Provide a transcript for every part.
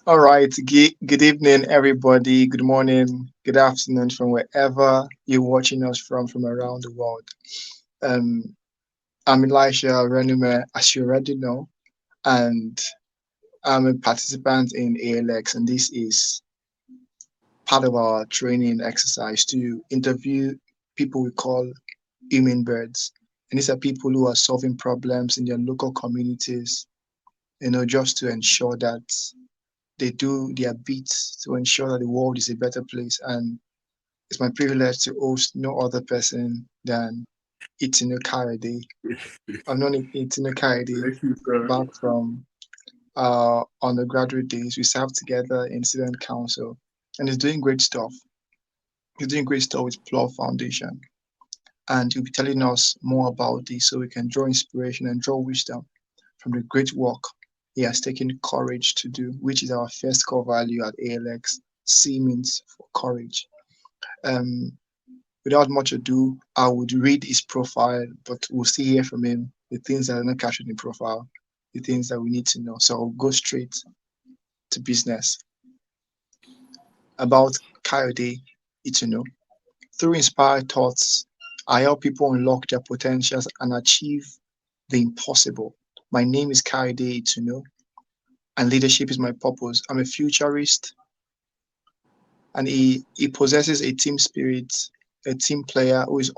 All right. Good evening, everybody. Good morning, good afternoon from wherever you're watching us from around the world. Um, I'm Elisha Renume, as you already know, and I'm a participant in ALX, and this is part of our training exercise to interview people we call Hummingbirds. And these are people who are solving problems in their local communities, just to ensure that they do their bit to ensure that the world is a better place. And it's my privilege to host no other person than Itunu Kayode. I've known Itunu Kayode Thank you, sir. back from our undergraduate days. We served together in student council, and he's doing great stuff. He's doing great stuff with PLUV Foundation, and he'll be telling us more about this so we can draw inspiration and draw wisdom from the great work he has taken courage to do, which is our first core value at ALX. C means for courage. Um, Without much ado, I would read his profile, but we'll still hear from him the things that are not captured in profile, the things that we need to know. So I'll go straight to business about Kayode Itunu. Through inspired thoughts, I help people unlock their potentials and achieve the impossible. My name is Kayode Itunu, and leadership is my purpose. I'm a futurist, and he possesses a team spirit, a team player who is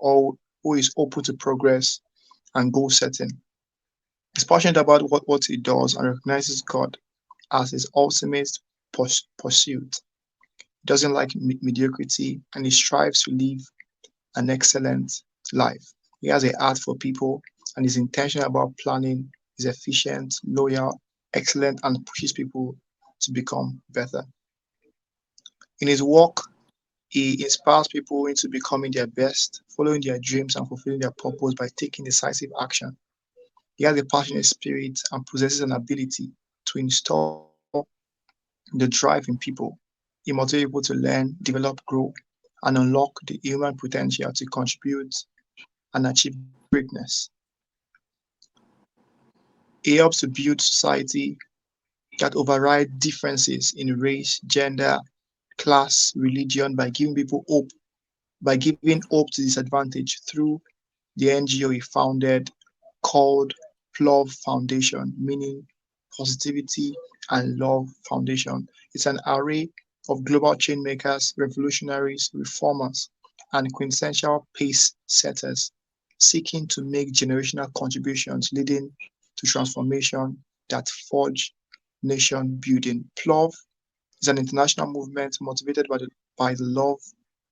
open to progress and goal setting. He's passionate about what he does and recognizes God as his ultimate pursuit. He doesn't like mediocrity and he strives to live an excellent life. He has a heart for people and is intentional about planning, is efficient, loyal, excellent, and pushes people to become better. In his work, he inspires people into becoming their best, following their dreams, and fulfilling their purpose by taking decisive action. He has a passionate spirit and possesses an ability to install the drive in people. He motivates people to learn, develop, grow, and unlock the human potential to contribute and achieve greatness. He helps to build society that override differences in race, gender, class, religion by giving people hope, by giving hope to disadvantage through the NGO he founded called PLUV Foundation, meaning Positivity and Love Foundation. It's an array of global change makers, revolutionaries, reformers, and quintessential pace setters seeking to make generational contributions leading to transformation that forge nation building. PLUV is an international movement motivated by the love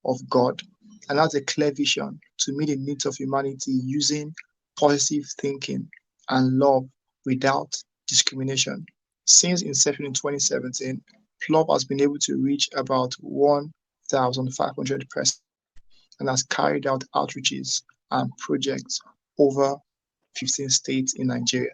of God and has a clear vision to meet the needs of humanity using positive thinking and love without discrimination. Since inception in 2017, PLUB has been able to reach about 1,500 persons and has carried out outreaches and projects over 15 states in Nigeria.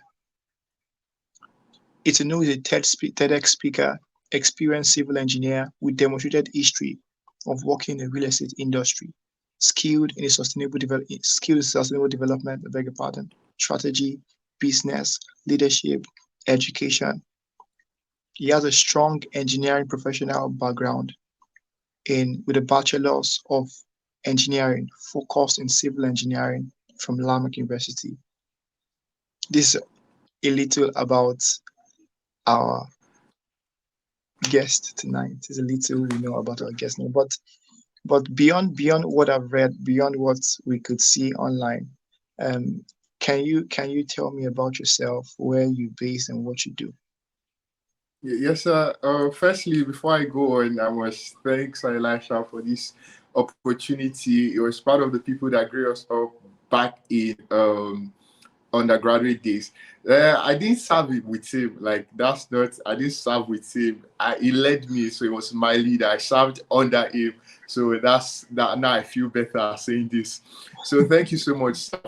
Itunu is a TEDx speaker, experienced civil engineer with demonstrated history of working in the real estate industry, skilled in sustainable development, I beg your pardon, strategy, business, leadership, education. He has a strong engineering professional background in with a bachelor's of engineering focused in civil engineering from Lamar University. This is a little about our guest tonight. It's a little we know about our guest now, but beyond what I've read, beyond what we could see online, um, can you tell me about yourself, where you based and what you do? Yes, sir. Firstly, before I go on, I must thank Sir Elisha for this opportunity. It was part of the people that grew us up back in undergraduate days. I didn't serve it with him. Like that's not. I didn't serve with him. He led me, so it was my leader. I served under him. So that's that. Now I feel better saying this. So thank you so much, sir,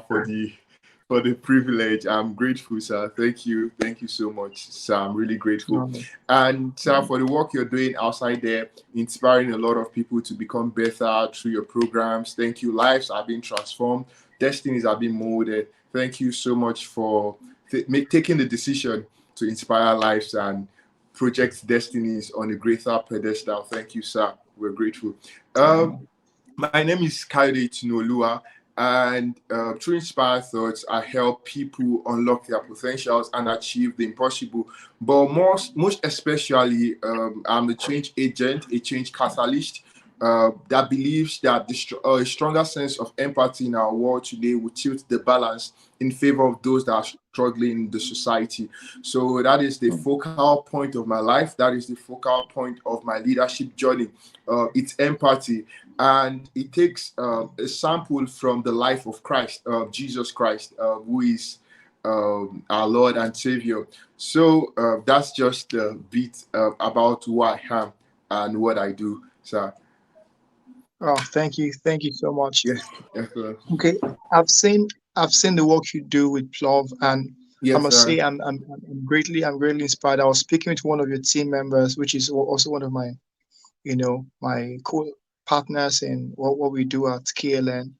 for the privilege. I'm grateful, sir. Thank you so much, sir. I'm really grateful. No, And sir, for the work you're doing outside there, inspiring a lot of people to become better through your programs. Thank you. Lives are being transformed. Destinies are being molded. Thank you so much for taking the decision to inspire lives and project destinies on a greater pedestal. Thank you, sir. We're grateful. Um, my name is Kayode Itunu, and through Inspired Thoughts, I help people unlock their potentials and achieve the impossible. But most especially, I'm a change agent, a change catalyst that believes that a stronger sense of empathy in our world today will tilt the balance in favor of those that are struggling in the society. So that is the focal point of my life. That is the focal point of my leadership journey. It's empathy, and it takes a sample from the life of Christ, Jesus Christ, who is our Lord and Savior. So that's just a bit about who I am and what I do. So Oh, thank you so much. yes, yes, sir. Okay, I've seen I've seen the work you do with PLUV, and I Yes, must sir. say I'm greatly inspired. I was speaking with one of your team members, which is also one of my my co-partners in what we do at KLN,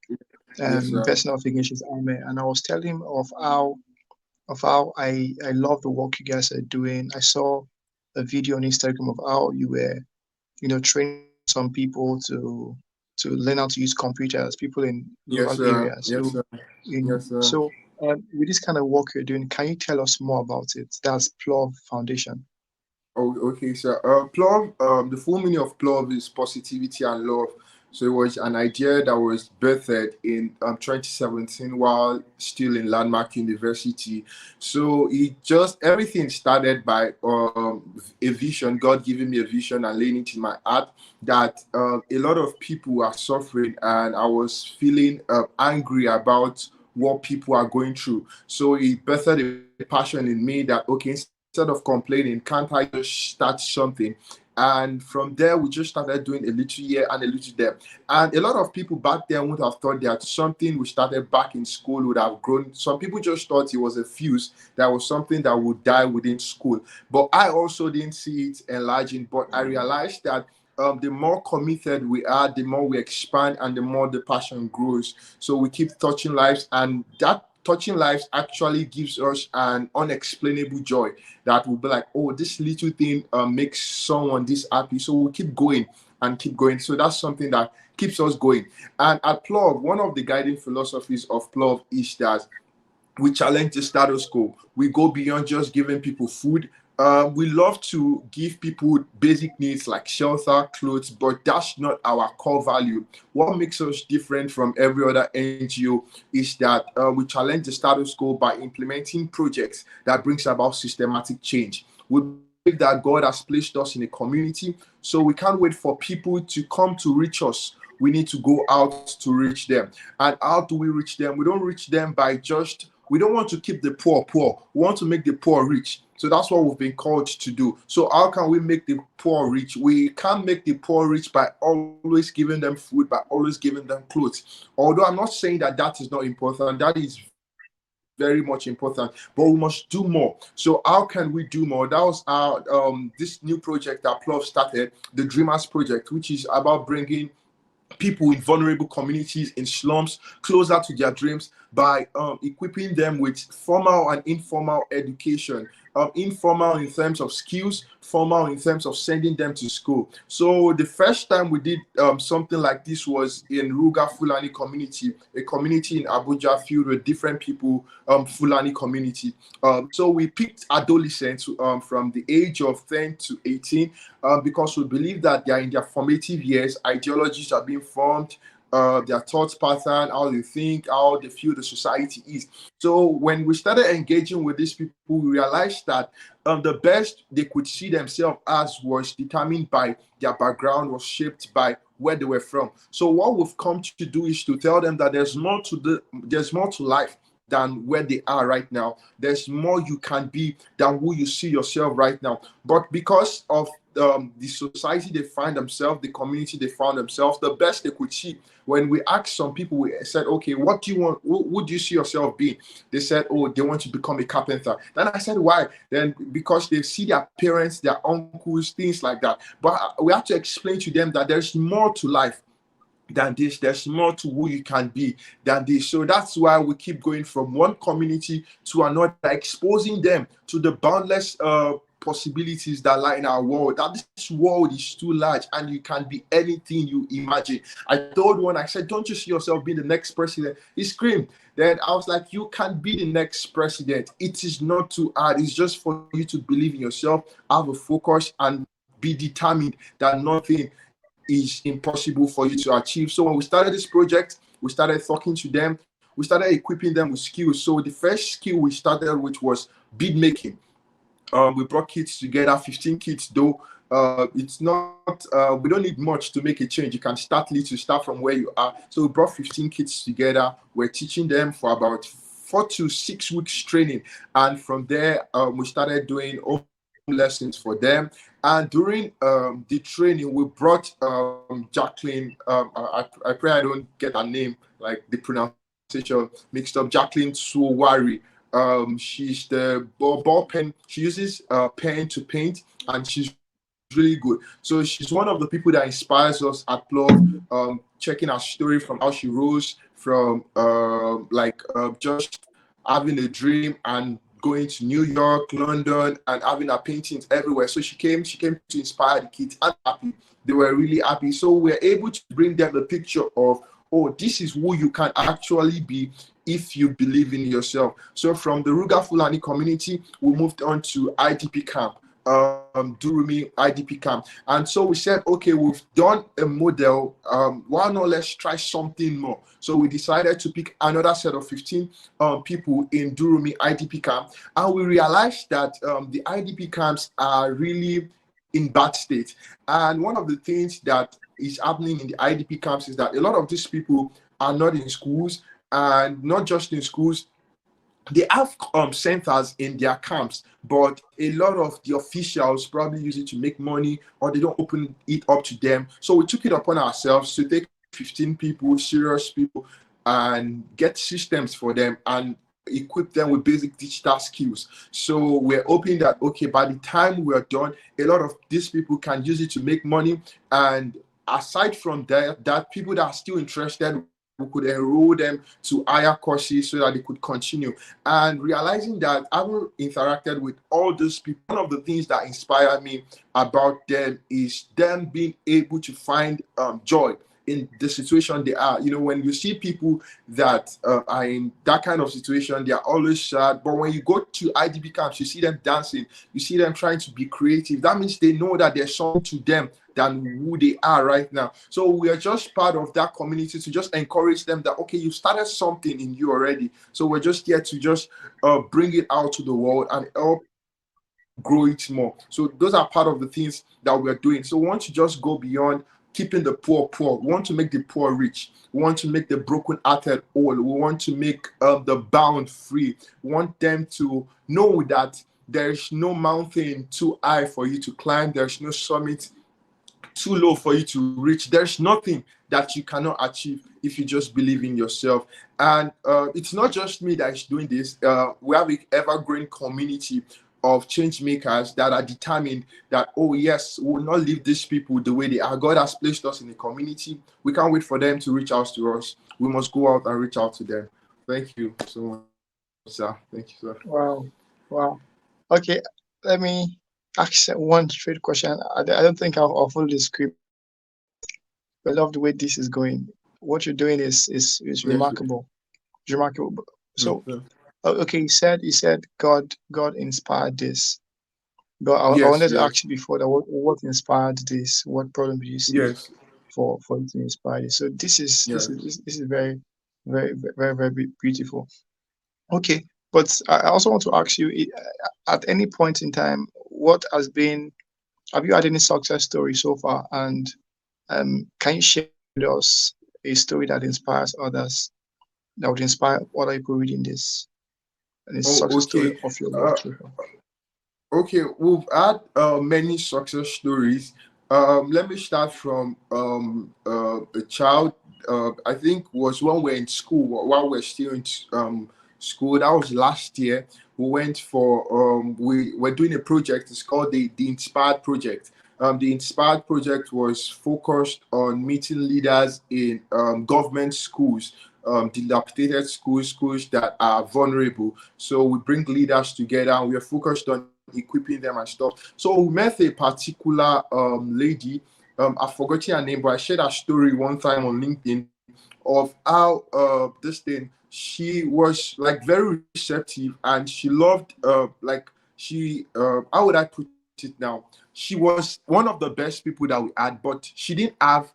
Yes, sir. Investment of Ignatius Army, and I was telling him of how I love the work you guys are doing. I saw a video on Instagram of how you were training some people to learn how to use computers, people in Yes, rural sir. areas. Yes, So, sir. Yes, sir. with this kind of work you're doing, can you tell us more about it? That's PLUV Foundation. Oh, okay, sir. PLUV, the full meaning of PLUV is positivity and love. So it was an idea that was birthed in 2017 while still in Landmark University. So it just everything started by a vision, God giving me a vision and laying it in my heart that a lot of people are suffering, and I was feeling angry about what people are going through. So it birthed a passion in me that okay, instead of complaining, can't I just start something? And from there, we just started doing a little here and a little there. And a lot of people back then would have thought that something we started back in school would have grown. Some people just thought it was a fuse, that was something that would die within school. But I also didn't see it enlarging. But I realized that the more committed we are, the more we expand and the more the passion grows. So we keep touching lives, and that touching lives actually gives us an unexplainable joy that will be like, oh, this little thing makes someone this happy. So we keep going and keep going. So that's something that keeps us going. And at PLUV, one of the guiding philosophies of PLUV is that we challenge the status quo. We go beyond just giving people food. We love to give people basic needs like shelter, clothes, but that's not our core value. What makes us different from every other NGO is that we challenge the status quo by implementing projects that brings about systematic change. We believe that God has placed us in a community, so we can't wait for people to come to reach us. We need to go out to reach them. And how do we reach them? We don't reach them by just, we don't want to keep the poor poor. We want to make the poor rich. So that's what we've been called to do. So how can we make the poor rich? We can't make the poor rich by always giving them food, by always giving them clothes. Although I'm not saying that that is not important. That is very much important, but we must do more. So how can we do more? That was our this new project that PLUV started, the Dreamers Project, which is about bringing people in vulnerable communities in slums closer to their dreams by equipping them with formal and informal education. Informal in terms of skills, formal in terms of sending them to school. So the first time we did something like this was in Ruga Fulani community, a community in Abuja filled with different people, Fulani community. So we picked adolescents from the age of 10 to 18 because we believe that they are in their formative years, ideologies are being formed, their thought pattern, how they think, how they feel the society is. So when we started engaging with these people, we realized that the best they could see themselves as was determined by their background, was shaped by where they were from. So what we've come to do is to tell them that there's more to life than where they are right now. There's more you can be than who you see yourself right now. But because of the society they find themselves, the community they found themselves, the best they could see. When we asked some people, we said, okay, what do you want? Who do you see yourself being? They said, oh, they want to become a carpenter. Then I said, why? Then because they see their parents, their uncles, things like that. But we have to explain to them that there's more to life than this. There's more to who you can be than this. So that's why we keep going from one community to another, exposing them to the boundless possibilities that lie in our world, that this world is too large and you can be anything you imagine. I told one, I said, don't you see yourself being the next president? He screamed. Then I was like, you can be the next president. It is not too hard. It's just for you to believe in yourself, have a focus, and be determined that nothing is impossible for you to achieve. So when we started this project, we started talking to them, we started equipping them with skills. So the first skill we started with was bead making. We brought kids together, 15 kids though. It's not, we don't need much to make a change. You can start little, start from where you are. So we brought 15 kids together. We're teaching them for about 4 to 6 weeks training. And from there, we started doing home lessons for them. And during the training, we brought Jacqueline. I pray I don't get her name, like the pronunciation mixed up. Jacqueline Suwari. She's the ball pen. She uses pen to paint, and she's really good. So she's one of the people that inspires us at PLUV. Checking her story from how she rose from just having a dream and going to New York, London, and having her paintings everywhere. So she came to inspire the kids, and happy. They were really happy. So we're able to bring them the picture of, oh, this is who you can actually be if you believe in yourself. So from the Ruga Fulani community, we moved on to IDP camp, Durumi IDP camp. And so we said, okay, we've done a model. Why not let's try something more? So we decided to pick another set of 15 people in Durumi IDP camp. And we realized that the IDP camps are really in bad state. And one of the things that is happening in the IDP camps is that a lot of these people are not in schools, and not just in schools. They have centers in their camps, but a lot of the officials probably use it to make money, or they don't open it up to them. So we took it upon ourselves to take 15 people, serious people, and get systems for them and equip them with basic digital skills. So we're hoping that, okay, by the time we're done, a lot of these people can use it to make money. And aside from that people that are still interested, we could enroll them to higher courses so that they could continue. And realizing that having interacted with all those people, one of the things that inspired me about them is them being able to find joy in the situation they are. You know, when you see people that are in that kind of situation, they are always sad. But when you go to IDP camps, you see them dancing, you see them trying to be creative. That means they know that there's something to them than who they are right now. So we are just part of that community to just encourage them that, okay, you started something in you already. So we're just here to just bring it out to the world and help grow it more. So those are part of the things that we're doing. So we want to just go beyond keeping the poor poor. We want to make the poor rich. We want to make the broken hearted whole. We want to make the bound free. We want them to know that there is no mountain too high for you to climb. There's no summit too low for you to reach. There's nothing that you cannot achieve if you just believe in yourself. And it's not just me that is doing this. We have an ever-growing community of change makers that are determined that, oh yes, we will not leave these people the way they are. God has placed us in a community. We can't wait for them to reach out to us. We must go out and reach out to them. Thank you so much, sir. Thank you, sir. Wow. Okay, let me ask one straight question. I don't think I'll follow the script. I love the way this is going. What you're doing is remarkable. It's remarkable. So, okay, you said God inspired this. But I wanted to ask you before that what inspired this? What problem do you see for it to inspire this? So this is very, very, very, very beautiful. Okay, but I also want to ask you, at any point in time, have you had any success story so far? And can you share with us a story that inspires others, that would inspire other people reading this? And it's success story of your life so far. Okay, we've had many success stories. Let me start from a child. I think was when we're in school, while we're still in school. That was last year. We went for we're doing a project. It's called the Inspired Project. The Inspired Project was focused on meeting leaders in government schools, dilapidated schools that are vulnerable. So we bring leaders together, and we are focused on equipping them and stuff. So we met a particular lady. I forgot her name, but I shared a story one time on LinkedIn of how this thing, she was like very receptive, and she loved like she how would I put it now? She was one of the best people that we had, but she didn't have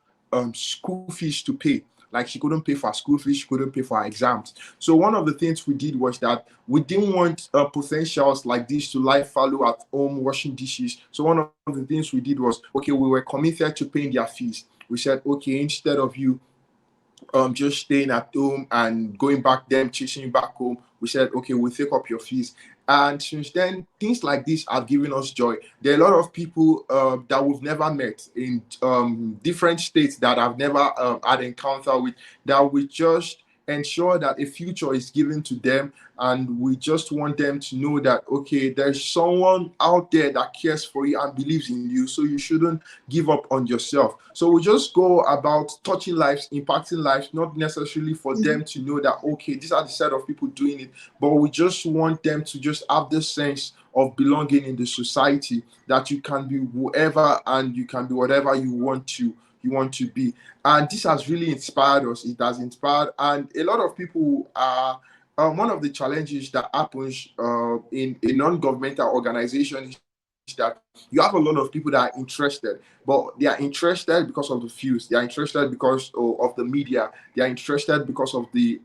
school fees to pay. Like she couldn't pay for her school fees, she couldn't pay for her exams. So one of the things we did was that we didn't want potentials like this to lie fallow at home washing dishes. So one of the things we did was, okay, we were committed to paying their fees. We said, okay, instead of you just staying at home and going back, them chasing you back home, we said, okay, we'll take up your fees. And since then, things like this have given us joy. There are a lot of people that we've never met in different states that I've never had encounter with, that we just ensure that a future is given to them, and we just want them to know that, okay, there's someone out there that cares for you and believes in you, so you shouldn't give up on yourself. So we just go about touching lives, impacting lives, not necessarily for them to know that, okay, these are the set of people doing it, but we just want them to just have this sense of belonging in the society, that you can be whoever and you can be whatever you want to be. And this has really inspired us. It has inspired, and a lot of people are one of the challenges that happens in a non-governmental organization is that you have a lot of people that are interested, but they are interested because of the views. They are interested because of the media. They are interested because of the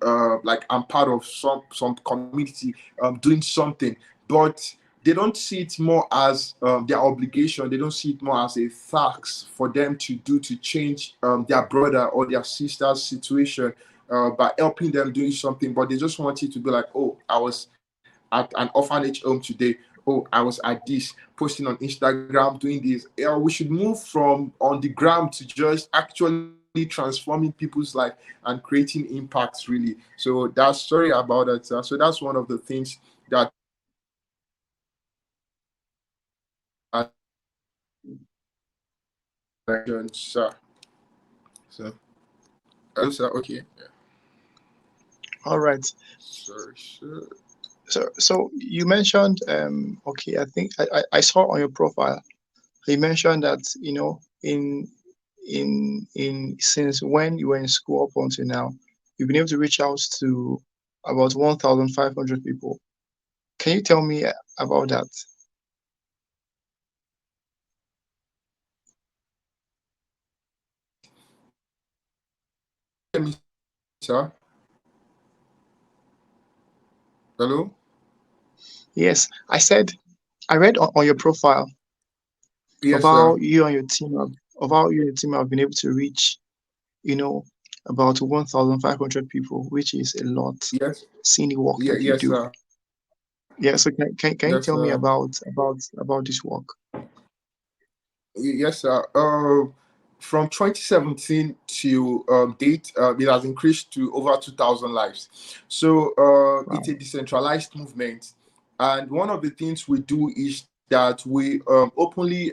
like, I'm part of some community doing something, but they don't see it more as their obligation. They don't see it more as a task for them to do to change their brother or their sister's situation by helping them doing something. But they just want it to be like, oh, I was at an orphanage home today. Oh, I was at this, posting on Instagram, doing this. Yeah, we should move from on the gram to just actually transforming people's life and creating impacts, really. So that's sorry about that. So that's one of the things that sir. So, sir, okay. Yeah. All right. Sorry, sir. So you mentioned, okay, I think I saw on your profile, you mentioned that, in since when you were in school up until now, you've been able to reach out to about 1,500 people. Can you tell me about that? Hear me, sir. Hello? Yes, I said I read on your profile of Yes, how sir. you and your team have been able to reach, you know, about 1,500 people, which is a lot, Yes. seeing the work Yeah, that you yes, do. sir. Yeah, so can you Yes, tell me sir. about this work? Yes, sir. From 2017 to date, it has increased to over 2,000 lives. So it's Wow. a decentralized movement. And one of the things we do is that we openly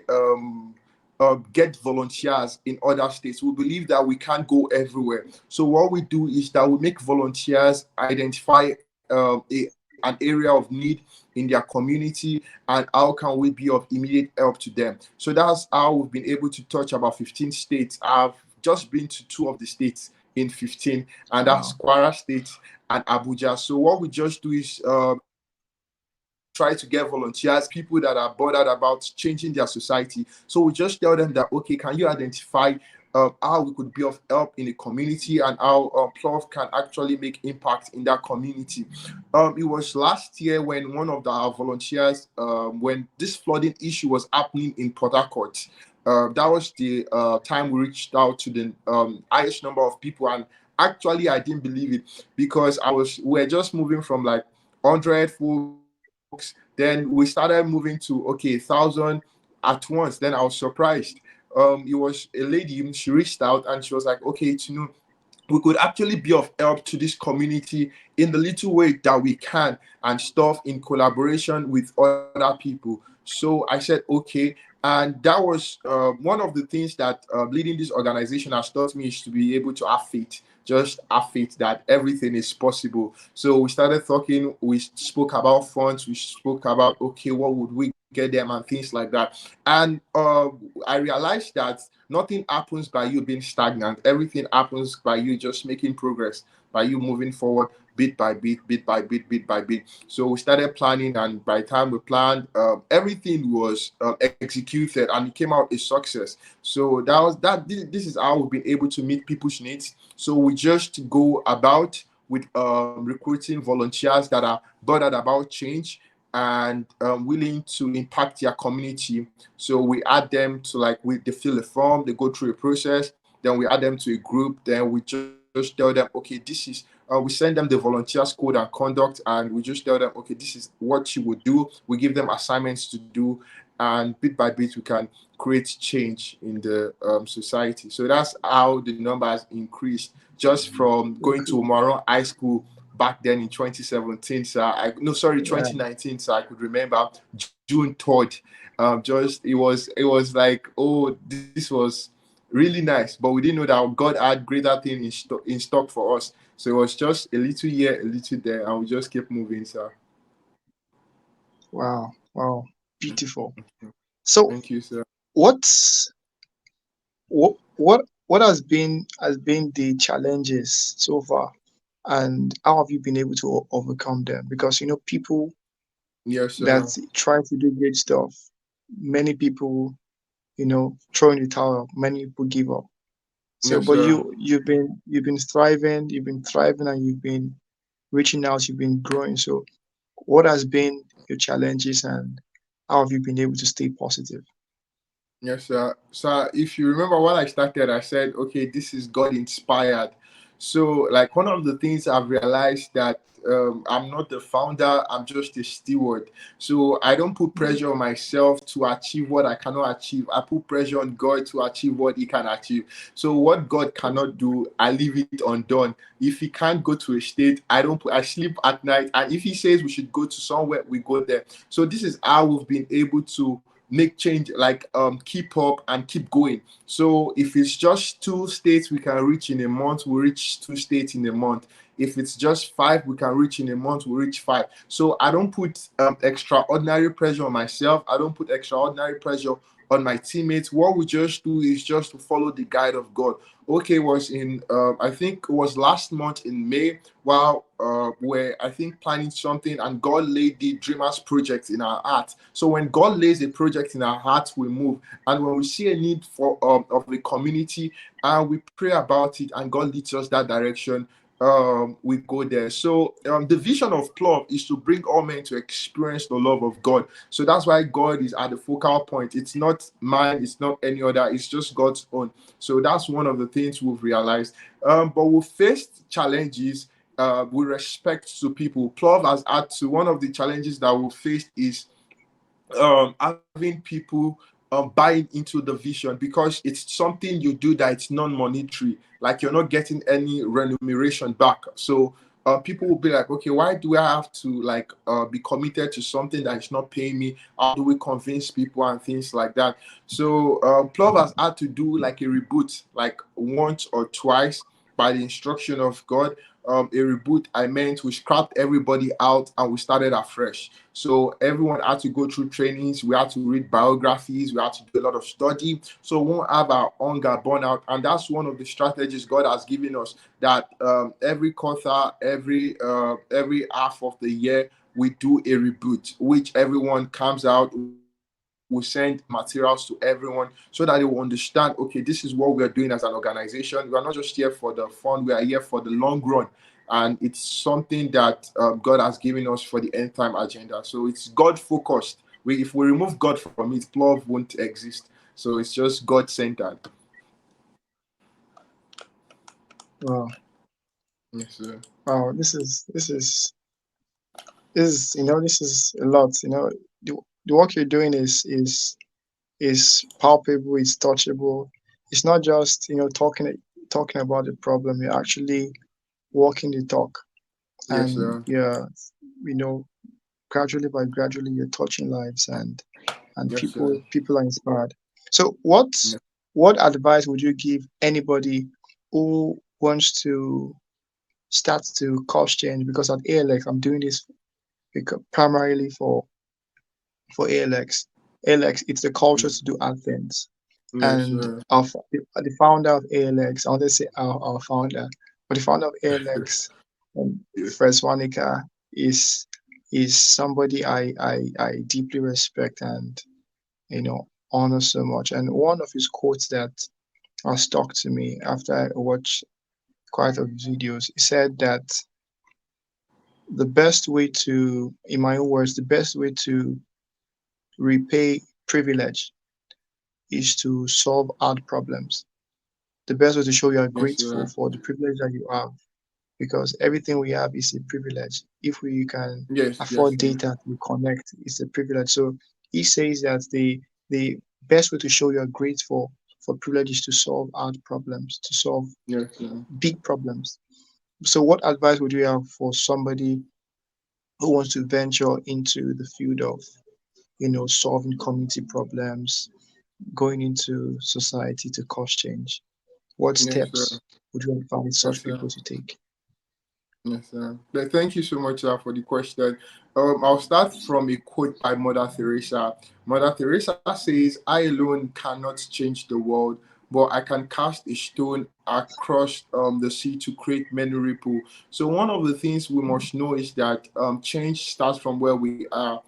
get volunteers in other states. We believe that we can't go everywhere. So what we do is that we make volunteers identify an area of need in their community, and how can we be of immediate help to them. So that's how we've been able to touch about 15 states. I've just been to two of the states in 15, and that's Wow. Kwara State and Abuja. So what we just do is try to get volunteers, people that are bothered about changing their society. So we just tell them that, okay, can you identify how we could be of help in the community, and how PLUV can actually make impact in that community. It was last year when one of our volunteers, when this flooding issue was happening in Port Harcourt, that was the time we reached out to the highest number of people. And actually, I didn't believe it, because we're just moving from like 100 folks, then we started moving to, okay, 1,000 at once. Then I was surprised. It was a lady, she reached out and she was like, okay, we could actually be of help to this community in the little way that we can, and stuff, in collaboration with other people. So I said, okay. And that was one of the things that leading this organization has taught me, is to be able to have faith. just have faith that everything is possible. So we started talking, we spoke about funds, we spoke about, okay, what would we get them and things like that. And I realized that nothing happens by you being stagnant. Everything happens by you just making progress, by you moving forward bit by bit, bit by bit, bit by bit. So we started planning, and by the time we planned, everything was executed, and it came out a success. So that was that. This is how we've been able to meet people's needs. So we just go about with recruiting volunteers that are bothered about change and willing to impact their community. So we add them to, like, they fill a form, they go through a process, then we add them to a group, then we just tell them, okay, this is we send them the volunteers code and conduct, and we just tell them, okay, this is what you would do. We give them assignments to do, and bit by bit we can create change in the society. So that's how the numbers increased, just from going to Moron High School back then in 2017. So no, sorry, Yeah. 2019. So I could remember June 3rd. Just it was like, oh, this was really nice, but we didn't know that God had greater things in stock for us. So it was just a little here, a little there, and we just kept moving, sir. Wow. Wow. Beautiful. So, Thank you, sir. what's what has been the challenges so far, and how have you been able to overcome them? Because people Yes, that sir. try to do great stuff, many people throw in the towel. Many people give up. So, Yes, but sir. you've been thriving, and you've been reaching out. You've been growing. So, what has been your challenges, and how have you been able to stay positive? Yes, sir. So if you remember when I started, I said, okay, this is God inspired. So, like, one of the things I've realized that I'm not the founder, I'm just a steward. So I don't put pressure on myself to achieve what I cannot achieve. I put pressure on God to achieve what He can achieve. So what God cannot do, I leave it undone. If He can't go to a state, I sleep at night. And if He says we should go to somewhere, we go there. So this is how we've been able to make change, like keep up and keep going. So if it's just 2 states we can reach in a month, we reach 2 states in a month. If it's just 5 we can reach in a month, we reach 5. So I don't put extraordinary pressure on myself. I don't put extraordinary pressure on my teammates. What we just do is just to follow the guide of God. Okay, was in I think it was last month in May, while we're, I think, planning something, and God laid the Dreamers project in our heart. So when God lays a project in our heart, we move. And when we see a need for of the community, and we pray about it, and God leads us that direction, we go there. So the vision of PLUV is to bring all men to experience the love of God. So that's why God is at the focal point. It's not mine, it's not any other, it's just God's own. So that's one of the things we've realized. But we faced challenges with respect to people. PLUV has had to, one of the challenges that we faced is having people buying into the vision, because it's something you do that it's non-monetary, like you're not getting any remuneration back. So people will be like, okay, why do I have to, like, be committed to something that is not paying me? How do we convince people and things like that? So PLUV has had to do like a reboot, like once or twice, by the instruction of God. A reboot, I meant we scrapped everybody out and we started afresh. So everyone had to go through trainings. We had to read biographies. We had to do a lot of study. So we won't have our hunger burnout. And that's one of the strategies God has given us. That every quarter, every half of the year, we do a reboot, which everyone comes out. We send materials to everyone so that they will understand, okay, this is what we are doing as an organization. We are not just here for the fun, we are here for the long run. And it's something that God has given us for the end time agenda. So it's God focused. If we remove God from it, PLUV won't exist. So it's just God centered. Wow. Yes, sir. Wow. This is a lot. The work you're doing is palpable. It's touchable. It's not just talking about the problem. You're actually walking the talk, Yes, and sir. yeah, you know, gradually you're touching lives, and Yes, people sir. people are inspired. So what advice would you give anybody who wants to start to cause change, because at ALX I'm doing this primarily for ALX. ALX, it's the culture to do hard things. Yes, And sir. the founder of ALX, I want to say our founder, but the founder of ALX, Yes, Fred Swanica, is is somebody I deeply respect and honor so much. And one of his quotes that has stuck to me after I watched quite a few videos, he said that the best way to, in my own words, the best way to repay privilege is to solve hard problems. The best way to show you are yes, grateful sir. for the privilege that you have, because everything we have is a privilege. If we can Yes, yes, afford sir. data to connect, it's a privilege. So he says that the best way to show you are grateful for privilege is to solve hard problems, to solve Yes, sir. big problems. So what advice would you have for somebody who wants to venture into the field of solving community problems, going into society to cause change? What Yes, sir. steps would you advise Yes, such sir. people to take? Yes, sir. Thank you so much, sir, for the question. I'll start from a quote by Mother Teresa. Mother Teresa says, "I alone cannot change the world, but I can cast a stone across the sea to create many ripple." So one of the things we must know is that change starts from where we are.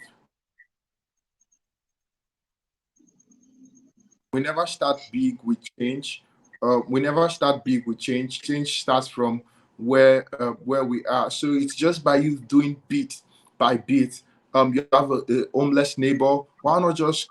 We never start big with change. We never start big with change. Change starts from where we are. So it's just by you doing bit by bit. You have a homeless neighbor. Why not just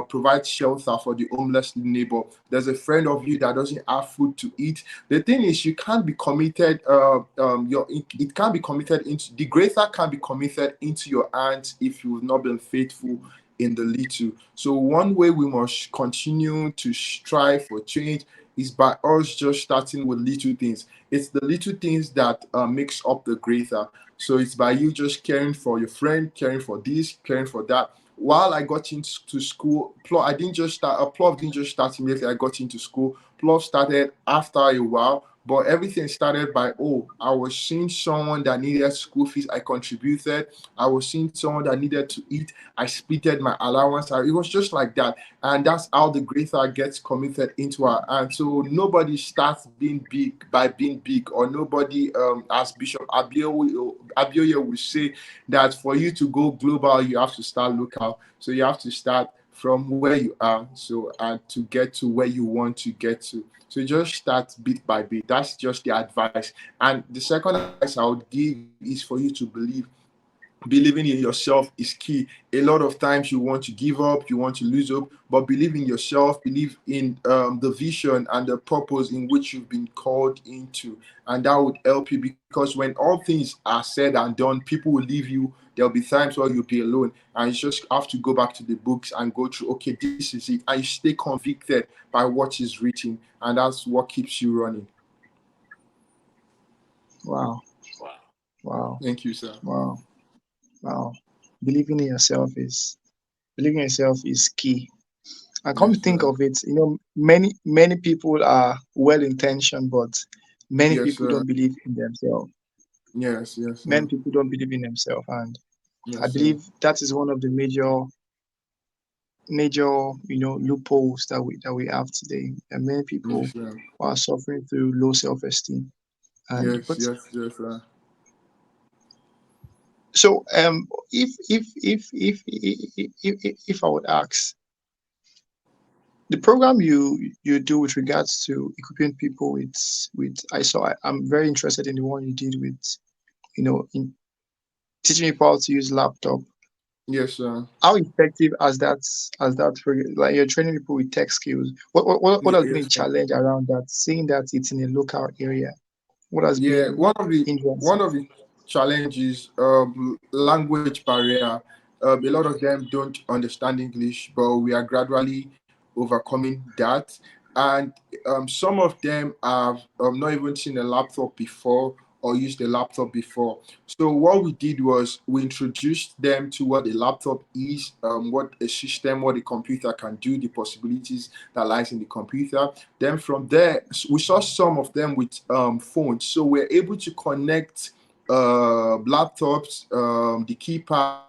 provide shelter for the homeless neighbor? There's a friend of you that doesn't have food to eat. The thing is, you can't be committed. It can't be committed into the greater can be committed into your hands if you've not been faithful in the little. So one way we must continue to strive for change is by us just starting with little things. It's the little things that makes up the greater. So it's by you just caring for your friend, caring for this, caring for that. While I got into school, I didn't just start. PLUV didn't just start immediately. I got into school. PLUV started after a while, but everything started by, I was seeing someone that needed school fees. I contributed. I was seeing someone that needed to eat. I splitted my allowance. It was just like that. And that's how the greater gets committed into our hands. So nobody starts being big by being big, or nobody, as Bishop Abioye will say, that for you to go global, you have to start local. So you have to start from where you are, so and to get to where you want to get to. So just start bit by bit. That's just the advice. And the second advice I would give is for you to believing in yourself is key. A lot of times you want to give up, you want to lose hope, but believe in yourself, believe in the vision and the purpose in which you've been called into, and that would help you. Because when all things are said and done, people will leave you. There'll be times where you'll be alone, and you just have to go back to the books and go through, okay, this is it, and you stay convicted by what is written, and that's what keeps you running. Wow, wow, Thank you, sir. wow, wow. Believing in yourself is believing in yourself is key. And come to Yes, think sir. of it, many people are well intentioned, but many Yes, people sir. don't believe in themselves. Yes, yes, Many sir. people don't believe in themselves, and I Yes, sir. believe that is one of the major loopholes that we have today. And many Yes, people sir. are suffering through low self-esteem. And Yes, but yes, yes, sir. so if I would ask, the program you do with regards to equipping people with I'm very interested in the one you did with in teaching people how to use laptop. Yes, sir. How effective like you're training people with tech skills? What has been a Yes, sir. challenge around that, seeing that it's in a local area? What has Yeah, been one hindrances? of the challenges, language barrier. A lot of them don't understand English, but we are gradually overcoming that. And some of them have not even seen a laptop before, or used a laptop before. So what we did was we introduced them to what a laptop is, what a system, what a computer can do, the possibilities that lies in the computer. Then from there, we saw some of them with phones. So we're able to connect laptops, the keypad,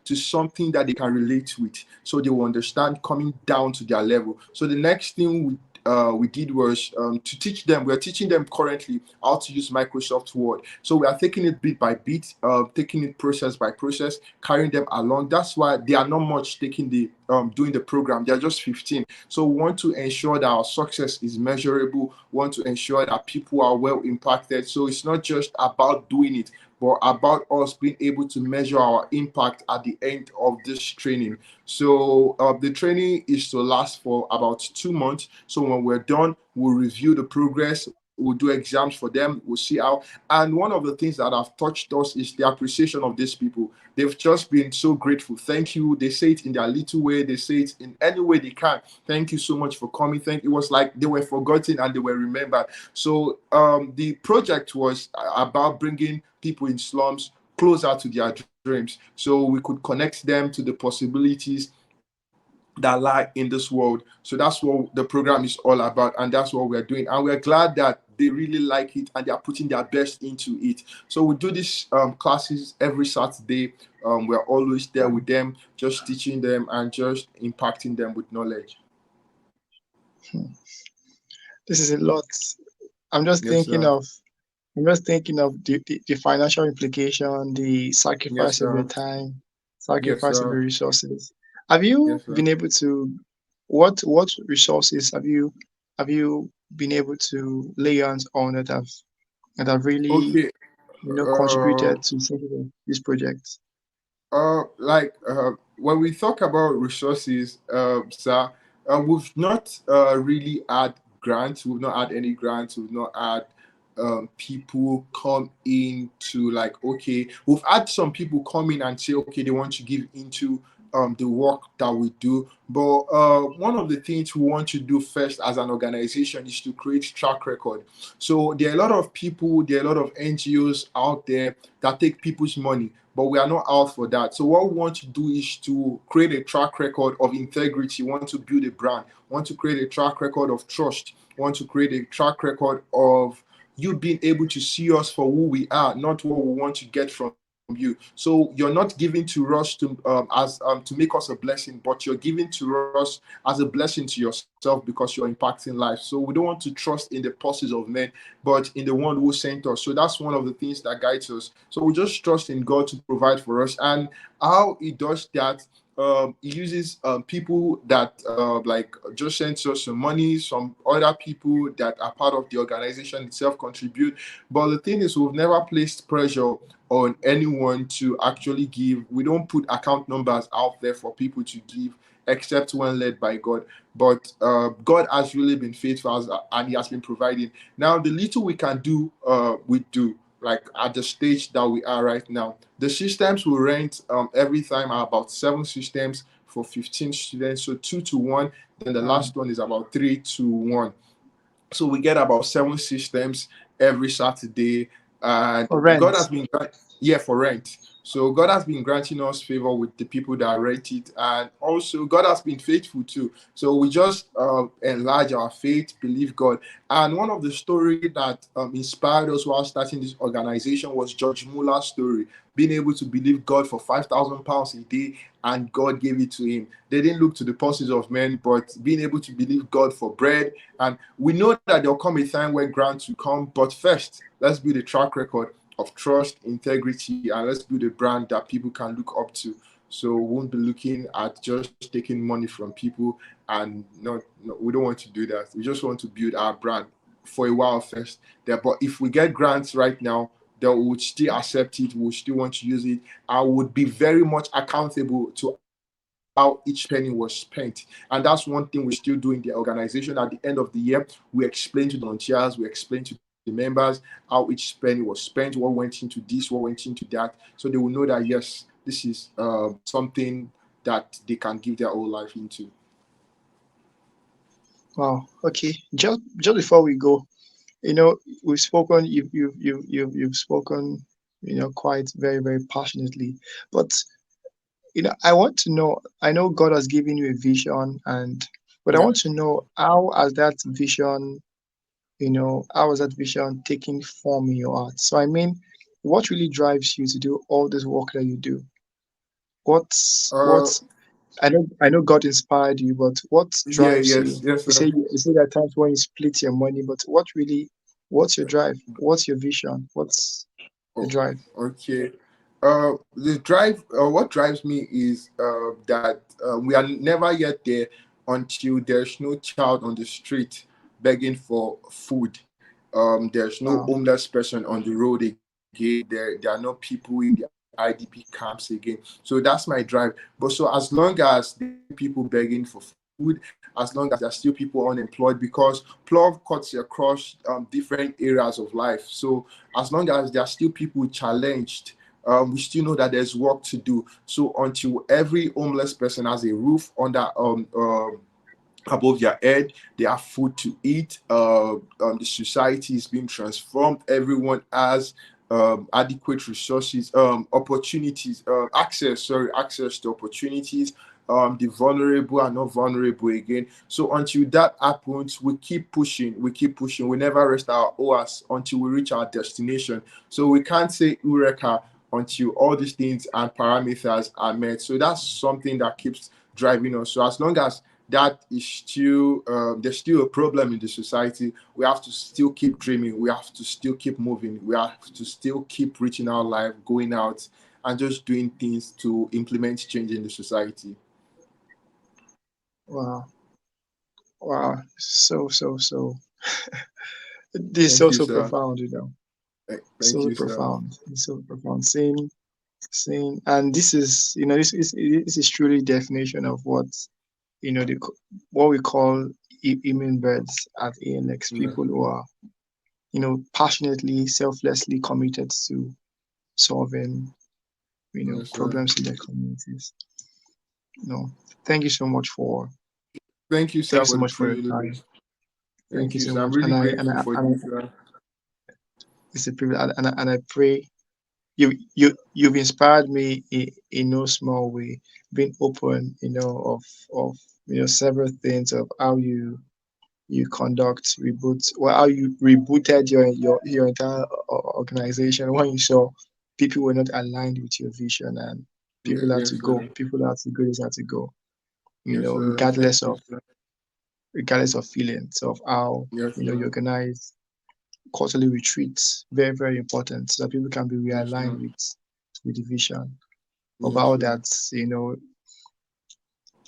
to something that they can relate with, so they will understand coming down to their level. So the next thing we did was to teach them. We're teaching them currently how to use Microsoft Word. So we are taking it bit by bit, taking it process by process, carrying them along. That's why they are not much taking the doing the program. They are just 15. So we want to ensure that our success is measurable. We want to ensure that people are well impacted. So it's not just about doing it, but about us being able to measure our impact at the end of this training. So the training is to last for about 2 months. So when we're done, we'll review the progress. We'll do exams for them. We'll see how. And one of the things that have touched us is the appreciation of these people. They've just been so grateful. Thank you. They say it in their little way. They say it in any way they can. Thank you so much for coming. It was like they were forgotten and they were remembered. So the project was about bringing people in slums closer to their dreams, so we could connect them to the possibilities that lie in this world. So that's what the program is all about, and that's what we're doing. And we're glad that they really like it and they are putting their best into it. So we do these classes every Saturday. We're always there with them, just teaching them and just impacting them with knowledge. Hmm. This is a lot. I'm just Yes, thinking sir. of I'm just thinking of the financial implication, the Yes, sacrifice of your sir. time, Yes, sacrifice of your sir. resources. Have you Yes, sir. been able to what resources have you been able to lay hands on that have really Okay. Uh, contributed to success of this project? when we talk about resources, sir, we've not really had grants. We've not had any grants. We've not had people come in to, like, okay, we've had some people come in and say, okay, they want to give into the work that we do. But one of the things we want to do first as an organization is to create track record. So there are a lot of people, there are a lot of NGOs out there that take people's money, but we are not out for that. So what we want to do is to create a track record of integrity. We want to build a brand. We want to create a track record of trust. We want to create a track record of you being able to see us for who we are, not what we want to get from you. So you're not giving to us to make us a blessing, but you're giving to us as a blessing to yourself because you're impacting life. So we don't want to trust in the purses of men, but in the one who sent us. So that's one of the things that guides us. So we just trust in God to provide for us. And how He does that, He uses people that like just sends us some money, some other people that are part of the organization itself contribute. But the thing is, we've never placed pressure on anyone to actually give. We don't put account numbers out there for people to give, except when led by God. But God has really been faithful, and He has been providing. Now, the little we can do, we do. Like at the stage that we are right now, the systems we rent every time are about 7 systems for 15 students, so 2 to 1. Then the Um, last one is about 3 to 1. So we get about 7 systems every Saturday, and for God rent. has been yeah, for rent. So God has been granting us favor with the people that rent it, and also God has been faithful too. So we just enlarge our faith, believe God. And one of the story that inspired us while starting this organization was George Muller's story, being able to believe God for £5,000 a day, and God gave it to him. They didn't look to the purses of men, but being able to believe God for bread. And we know that there'll come a time where grants will come, but first, let's build a track record of trust, integrity, and let's build a brand that people can look up to. So we won't be looking at just taking money from people, and not, no, we don't want to do that. We just want to build our brand for a while first. There, but if we get grants right now, they would still accept it. We would still want to use it. I would be very much accountable to how each penny was spent. And that's one thing we still do in the organization. At the end of the year, we explain to the volunteers, we explain to the members how each penny was spent, what went into this, what went into that. So they will know that, yes, this is something that they can give their whole life into. Wow. Okay. Just before we go, You know, we've spoken. You've spoken. You know, quite very passionately. But you know, I want to know. I know God has given you a vision, and but I want Yes. to know how has that vision, you know, how is that vision taking form in your heart? So I mean, what really drives you to do all this work that you do? Uh, What's I know God inspired you, but what yeah, drives yes, you? yes, You say there are times when you split your money, but what's your drive? What's your vision? What's the oh, drive? okay. The drive, what drives me is that we are never yet there until there's no child on the street begging for food. There's no Wow, homeless person on the road again. There are no people in the IDP camps again. So that's my drive. But so as long as there are still people begging for food, as long as there are still people unemployed, because PLUV cuts across different areas of life. So as long as there are still people challenged, we still know that there's work to do. So until every homeless person has a roof under above their head, they have food to eat, the society is being transformed, everyone has adequate resources, opportunities, access to opportunities. The vulnerable are not vulnerable again. So until that happens, we keep pushing, we never rest our oars until we reach our destination. So we can't say Eureka until all these things and parameters are met. So that's something that keeps driving us. So as long as that is still there's still a problem in the society, we have to still keep dreaming, we have to still keep moving, we have to still keep reaching our life, going out and just doing things to implement change in the society. wow, wow. So. This is Thank so you, so sir. profound, you know. Thank So you, sir. profound. It's so profound. Saying, and this is, you know, this is truly definition of what, you know, what we call hummingbirds at ALX, Yeah, people who are, you know, passionately, selflessly committed to solving, you know, yes, sir. problems in their communities. You know, thank you so much for Thank you, thank sir, you so for the much for your privilege. time. Thank Thank you you, so sir. I'm much. really grateful for And this, sir. it's a privilege, and I pray you've inspired me in no small way, being open, you know, of you know several things of how you conduct reboots, well, how you rebooted your entire organization when you saw people were not aligned with your vision, and Yeah, yes, sir. people had to go, this had to go, you Yes, know, sir. Thank you, sir. regardless of feelings of how, Yes, you know, you sir. organize quarterly retreats, very important, so that people can be Yes, realigned sir. with the vision of Yes, how sir. that, you know,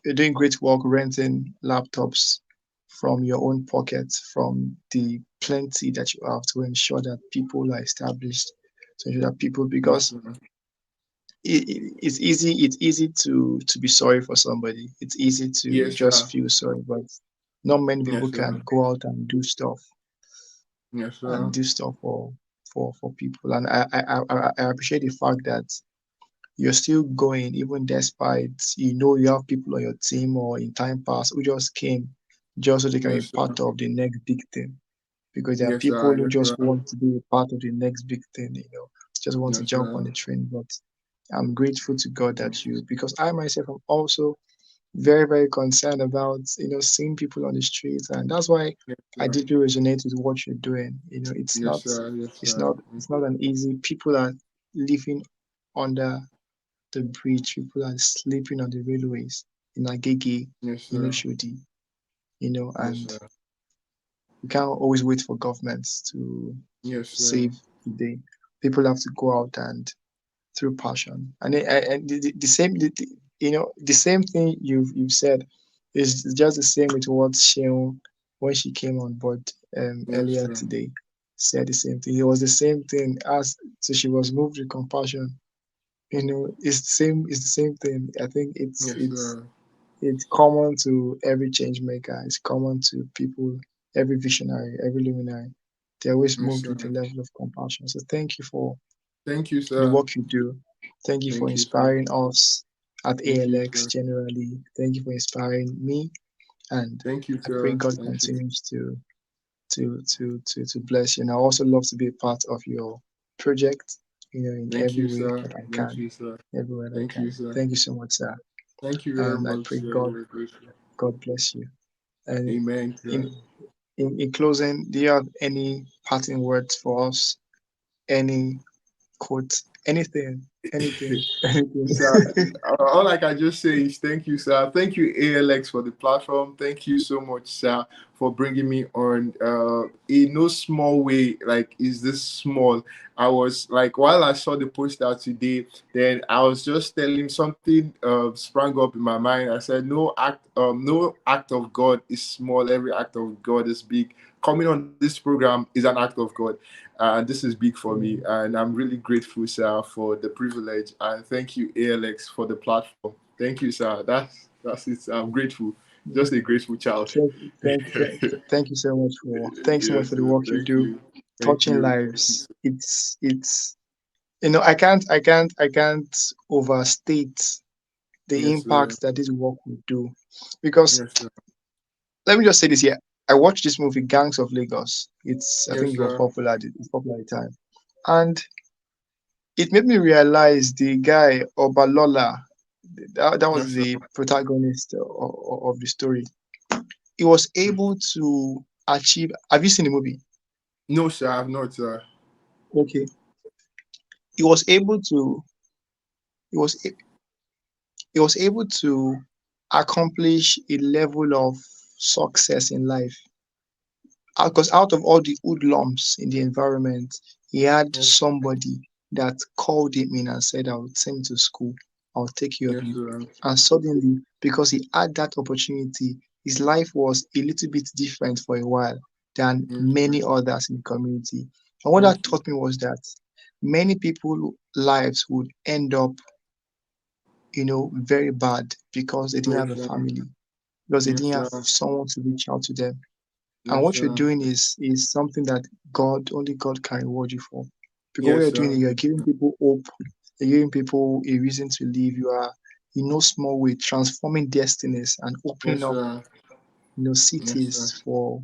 you're doing great work renting laptops from your own pocket, from the plenty that you have, to ensure that people are established, to ensure that people, Yes, because sir. it's easy to be sorry for somebody. It's easy to Yes, just sir. feel sorry, but not many people Yes, can sir. go out Yes, and sir. do stuff for people. And I appreciate the fact that you're still going even despite, you know, you have people on your team or in time past who just came just so they can be Yes, sir. part of the next big thing, because there are Yes, people sir. who Yes, just sir. want to be a part of the next big thing, you know, just want to Yes, jump on sir. the train. But I'm grateful to God that you, because I myself am also very concerned about, you know, seeing people on the streets, and that's why Yes, I sir. deeply resonate with what you're doing. You know, Yes, sir. Yes, it's sir. not it's not an easy. People are living under the bridge. People are sleeping on the railways in Agege, Yes, in sir. Oshodi, you know, Yes, and sir. we can't always wait for governments to Yes, sir. save the day. People have to go out and through passion, and the same, you know, the same thing you've said is just the same with what Sheon, when she came on board Yes, earlier sir. today, said the same thing. It was the same thing as, so she was moved with compassion. You know, it's the same thing. I think Yes, sir. it's common to every change maker. It's common to people, every visionary, every luminary. They always Yes, moved sir. with a level of compassion. So thank you for Thank you, the sir. work you do. Thank you for Thank you, sir. inspiring us at Thank you, ALX sir. generally. Thank you for inspiring me. And Thank you, I pray sir. God Thank you. continues to bless you. And I also love to be a part of your project, in Thank every you, way sir. that I Thank can, you, sir. everywhere that I Thank you, can. sir. Thank you so much, sir. Thank you very And I much, pray sir. God Very grateful. God bless you. And Amen, sir. in in closing, do you have any parting words for us? Any quote? Anything? Anything? Anything? So all I can just say is thank you, sir. Thank you, ALX, for the platform. Thank you so much, sir, for bringing me on. In no small way, like, is this small? I was like, while I saw the poster today, then I was just telling something sprang up in my mind. I said, no act of God is small. Every act of God is big. Coming on this program is an act of God. And this is big for me. And I'm really grateful, sir, for the privilege. And thank you, ALX, for the platform. Thank you, sir. That's it. I'm grateful. Just a grateful child. Thank you so much thanks so much Yes, for the sir. work you Thank do, you. Thank touching you. lives. It's I can't overstate the Yes, sir. impact that this work will do, because Yes, sir. let me just say this here. I watched this movie, Gangs of Lagos. I think Yes, it was sir. popular. It's popular at the time, and it made me realize the guy Obalola. That was Yes, sir. the protagonist of the story. He was able to achieve. Have you seen the movie? No, sir. I've not, sir. Okay. He was able to. He was a- he was able to accomplish a level of success in life, because out of all the hoodlums in the environment, he had Yes, somebody that called him in and said, "I'll send you to school. I'll take care of yes, you." sir. And suddenly, because he had that opportunity, his life was a little bit different for a while than Yes, sir. many others in the community. And what that Yes, sir. taught me was that many people's lives would end up, very bad, because they didn't Yes, have a sir. family, because they Yes, didn't have sir. someone to reach out to them. And Yes, what you're sir. doing is something that only God can reward you for. Because what Yes, you're doing sir. is you're giving people hope, you're giving people a reason to live. You are, in no small way, transforming destinies and opening Yes, up, sir. Yes, sir. cities for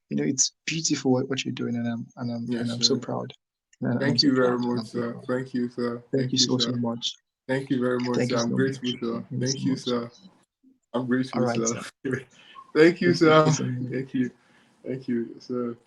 it's beautiful what you're doing, and Yes, I'm so sir. proud. And I'm Thank so you very proud. And much, I'm so sir. proud. Thank you, sir. Thank you Thank you, so sir. much. Thank you very much, Thank sir. you I'm so grateful, much. sir. Thank you so Thank you, much. sir. I'm All grateful, right, sir. sir. Thank you, Thank you sir. so much. Thank you. Thank you, sir.